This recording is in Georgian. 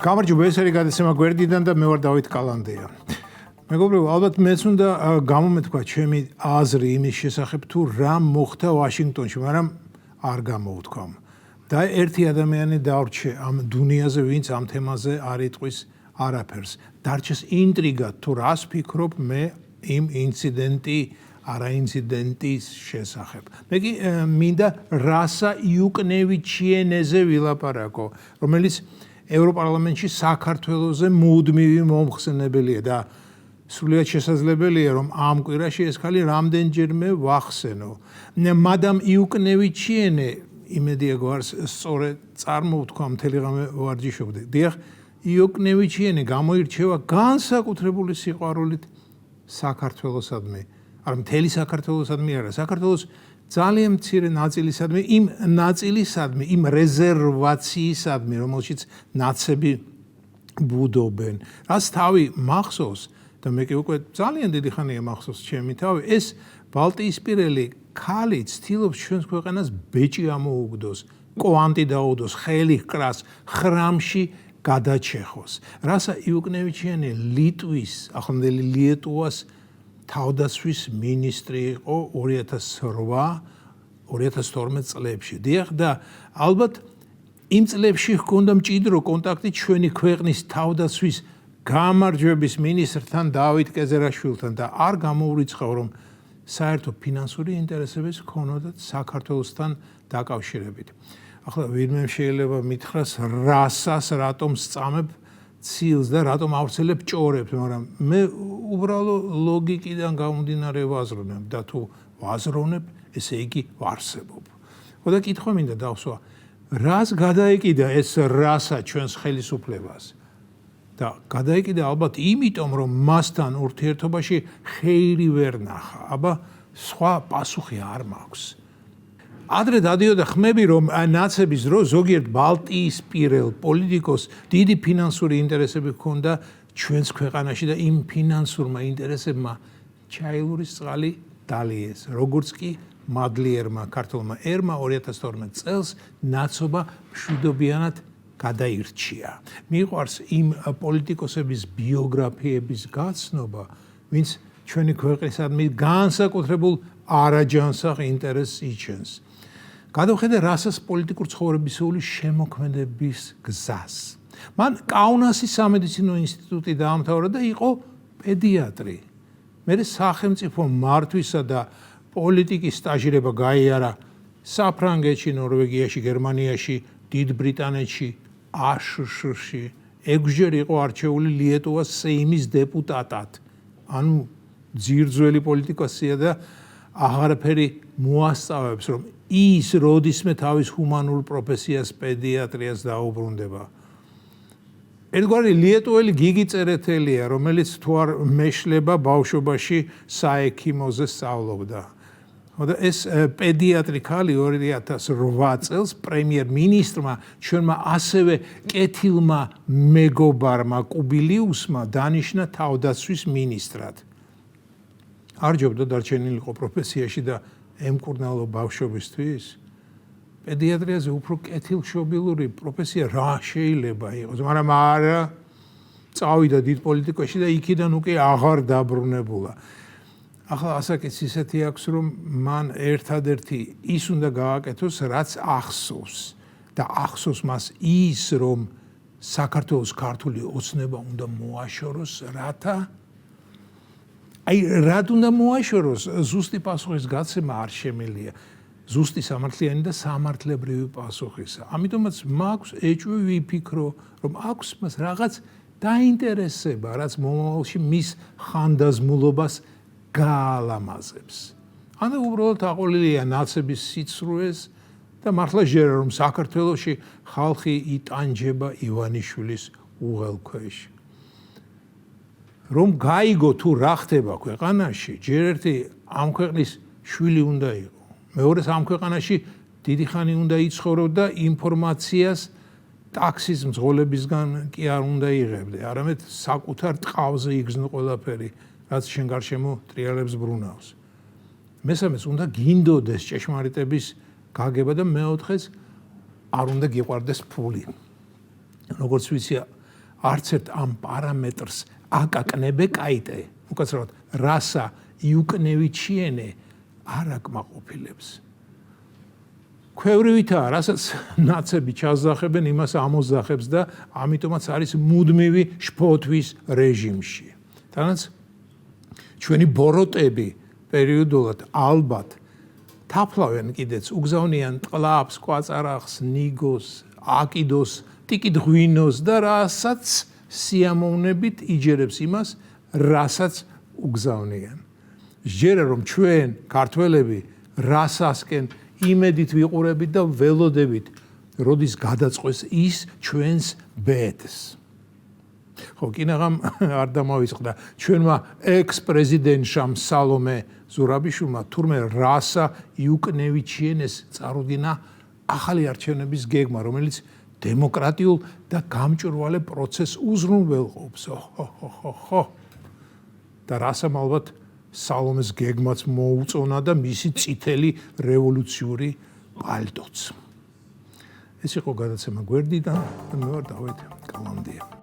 გამარჯობა, ეს არის გადაცემა გვერდიდან და მე ვარ დავით კალანდია. მეგობრებო, ალბათ მეც უნდა გამომეთქვა ჩემი აზრი იმის შესახებ თუ რა მოხდა ვაშინგტონში, მაგრამ არ გამოვთქვამ. და ერთი ადამიანი დავრჩე ამ დუნიაზე, ვინც ამ თემაზე არ იტყვის არაფერს. დარჩეს ინტრიგა თუ რას ფიქრობ მე იმ არაინციდენტის შესახებ. მე კი მინდა რასა იუკნევიჩიენეზე ვილაპარაკო, რომელიც ევროპარლამენტში საქართველოზე მუდმივი მომხსენებელია და სრულიად შესაძლებელია რომ ამ კვირაში ეს ხალი რამდენჯერმე ვახსენო. მადამ იუკნევიჩიენე იმედია გვარს სწორედ წარმოვთქვა მთელი ღამე ვარჯიშობდი. დიახ, იუკნევიჩიენე გამოირჩევა განსაკუთრებული სიყვარულით საქართველოსადმი. არა მთელი საქართველოსადმი არა, საქართველოს ძალიან მცირე ნაწილისადმი, იმ ნაწილისადმი, იმ რეზერვაციისადმი, რომელშიც ნაცები ბუდობენ. რაც თავი მახსოვს და მე კი უკვე ძალიან დიდი ხანია მახსოვს ჩემი თავი, ეს ბალტიისპირელი ქალი ცდილობს ჩვენს ქვეყანას ბეჭი ამოუგდოს, კვანტი დაუდოს, ხელი ჰკრას, ხრამში გადაჩეხოს. რასა იუკნევიჩიენე ლიტვის, ახლანდელი ლიეტუვას თავდაცვის მინისტრი იყო 2008-2012 წლებში. დიახ და ალბათ იმ წლებში ჰქონდა მჭიდრო კონტაქტი ჩვენი ქვეყნის თავდაცვის გამარჯვების მინისტრთან დავით კეზერაშვილთან და არ გამოურიცხავ რომ საერთო ფინანსური ინტერესების ჰქონოდათ საქართველოსთან დაკავშირებით. ახლა ვინმე შეიძლება მითხრას რასას რატომ სწამებ ცილს და რატომ ავრცელებ ჭორებს, მაგრამ მე უბრალო ლოგიკიდან გამომდინარე ვაზროვნებ და თუ ვაზროვნებ, ესე იგი ვარსებობ. და კითხვა მინდა დავსვა, რას გადაეკიდა ეს რასა ჩვენს ხელისუფლებას? და გადაეკიდა ალბათ იმიტომ, რომ მასთან ურთიერთობაში ხეირი ვერ ნახა. აბა სხვა პასუხი არ მაქვს. ადრე დადიოდა ხმები, რომ ნაცების დრო ზოგიერთ ბალტიისპირელ პოლიტიკოს დიდი ფინანსური ინტერესები ჰქონდა ჩვენს ქვეყანაში და იმ ფინანსურმა ინტერესებმა ჩაილურის წყალი დალიეს. როგორც კი მადლიერმა ქართველმა ერმა 2012 წელს ნაცობა მშვიდობიანად გადაირჩია. მიყვარს იმ პოლიტიკოსების ბიოგრაფიების გაცნობა, ვინც ჩვენი ქვეყნისადმი განსაკუთრებულ არაჯანსაღ ინტერესს იჩენს. გადავხედე რასას პოლიტიკურ ცხოვრებისეული შემოქმედების გზას. მან კაუნასის სამედიცინო ინსტიტუტი დაამთავრა და იყო პედიატრი. მერე სახელმწიფო მართვისა და პოლიტიკის სტაჟირება გაიარა საფრანგეთში, ნორვეგიაში, გერმანიაში, დიდ ბრიტანეთში, აშშ-ში. 6-ჯერ იყო არჩეული ლიეტუვას სეიმის დეპუტატად. ანუ ძირძველი პოლიტიკოსია და აღარაფერი მოასწავებს, რომ ის როდისმე თავის ჰუმანურ პროფესიას პედიატრიას დაუბრუნდება. ერთგვარი ლიეტუველი გიგი წერეთელია, რომელიც თუ არ მეშლება ბავშვობაში საექიმოზე სწავლობდა. და ეს პედიატრი ქალი 2008 წელს პრემიერ-მინისტრმა ჩვენმა ასევე კეთილმა მეგობარმა კუბილიუსმა დანიშნა თავდაცვის მინისტრად. არ ჯობდა დარჩენილიყო პროფესიაში და ემკურნალო ბავშვებისთვის. პედიატრიაზე უფრო კეთილშობილური პროფესია რა შეიძლება იყოს, მაგრამ არა წავიდა დიდ პოლიტიკაში და იქიდან უკვე აღარ დაბრუნებულა. ახლა ასაკიც ისეთი აქვს, რომ მან ერთადერთი ის უნდა გააკეთოს, რაც ახსოვს და ახსოვს მას ის, რომ საქართველოს ქართული ოცნება უნდა მოაშოროს, რათა რად უნდა მოაშოროს, ზუსტი პასუხის გაცემა არ შემიძლია. ზუსტი სამართლიანი და სამართლებრივი პასუხისა. ამიტომაც მაქვს ეჭვი ვიფიქრო, რომ აქვს მას რაღაც დაინტერესება, რაც მომავალში მის ხანდაზმულობას გაალამაზებს. ანუ უბრალოდ აყოლილია ნაცების სიცრუეს და მართლა ჟერა, რომ საქართველოში ხალხი იტანჯება ივანიშვილის უღელქვეშ. რომ გაიგო თუ რა ხდება ქვეყანაში, ჯერ ერთი ამ ქვეყნის შვილი უნდა იყო. მეორეს ამ ქვეყანაში დიდი ხანი უნდა იცხოვროთ და ინფორმაციას ტაქსის მძღოლებისგან კი არ უნდა იღებდე, არამედ საკუთარ ტყავზე იგზნო ყველაფერი, რაც შენ გარშემო ტრიალებს ბრუნავს. მესამეს უნდა გინდოდეს ჭეშმარიტების გაგება და მეოთხეს არ უნდა გიყვარდეს ფული. როგორც ვიცი, არც ერთ ამ პარამეტრს აკაკნებე კაიტე, უკაცრავად რასა იუკნევიჩიენე არ აკმაყოფილებს. ქვევრივითაა, რასაც ნაცები ჩასძახებენ, იმას ამოძახებს და ამიტომაც არის მუდმივი შფოთვის რეჟიმში. თანაც ჩვენი ბოროტები პერიოდულად ალბათ თაფლავენ კიდეც, უგზავნიან ტყლაპს, კვაწარახს, ნიგოს, აკიდოს, ტიკით ღვინოს და რასაც სიამოვნებით იჯერებს იმას, რასაც უგზავნიან. სჯერა რომ ჩვენ ქართველები რასასკენ იმედით ვიყურებით და ველოდებით, როდის გადაწყვეს ის ჩვენს ბედს. ხო, კინაღამ არ დამავიწყდა ჩვენმა ექს-პრეზიდენტშამ სალომე ზურაბიშვილმა თურმე რასა იუკნევიჩიენეს წარუდგინა ახალი არჩევნების გეგმა, რომელიც დემოკრატიულ და გამჭვირვალე პროცესს უზრუნველყოფს. ხო. და რასამ ალბათ სალომეს გეგმაც მოუწონა და მისი წითელი რევოლუციური პალტოც. ეს იყო გადაცემა გვერდიდან და მე ვარ დავით კალანდია.